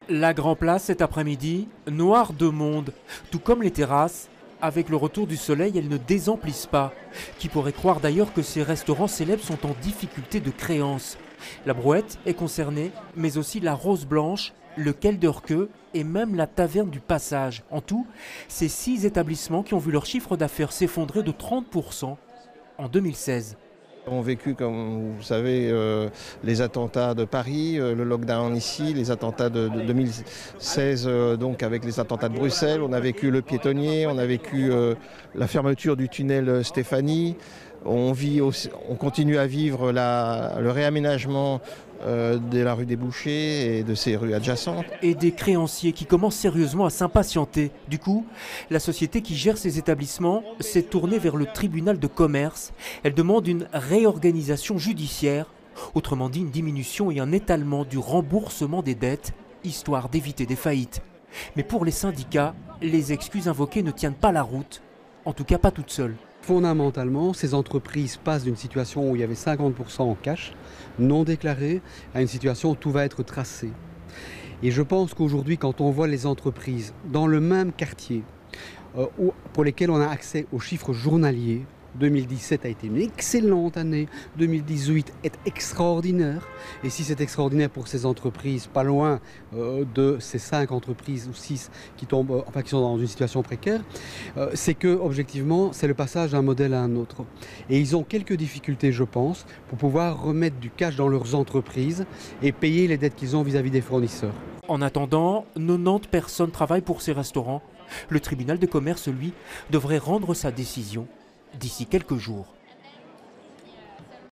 La Grand Place cet après-midi, noire de monde, tout comme les terrasses. Avec le retour du soleil, elles ne désemplissent pas. Qui pourrait croire d'ailleurs que ces restaurants célèbres sont en difficulté de créance. La Brouette est concernée, mais aussi la Rose Blanche, le Kelderke et même la Taverne du Passage. En tout, c'est 6 établissements qui ont vu leur chiffre d'affaires s'effondrer de 30% en 2016. On a vécu, comme vous savez, les attentats de Paris, le lockdown ici, les attentats de 2016, donc avec les attentats de Bruxelles. On a vécu le piétonnier, on a vécu la fermeture du tunnel Stéphanie. On continue à vivre le réaménagement de la rue des Bouchers et de ses rues adjacentes. Et des créanciers qui commencent sérieusement à s'impatienter. Du coup, la société qui gère ces établissements s'est tournée vers le tribunal de commerce. Elle demande une réorganisation judiciaire, autrement dit une diminution et un étalement du remboursement des dettes, histoire d'éviter des faillites. Mais pour les syndicats, les excuses invoquées ne tiennent pas la route, en tout cas pas toutes seules. Fondamentalement, ces entreprises passent d'une situation où il y avait 50% en cash, non déclaré, à une situation où tout va être tracé. Et je pense qu'aujourd'hui, quand on voit les entreprises dans le même quartier, pour lesquelles on a accès aux chiffres journaliers, 2017 a été une excellente année, 2018 est extraordinaire. Et si c'est extraordinaire pour ces entreprises, pas loin de ces 5 entreprises ou 6 qui sont dans une situation précaire, c'est que objectivement, c'est le passage d'un modèle à un autre. Et ils ont quelques difficultés, je pense, pour pouvoir remettre du cash dans leurs entreprises et payer les dettes qu'ils ont vis-à-vis des fournisseurs. En attendant, 90 personnes travaillent pour ces restaurants. Le tribunal de commerce, lui, devrait rendre sa décision d'ici quelques jours.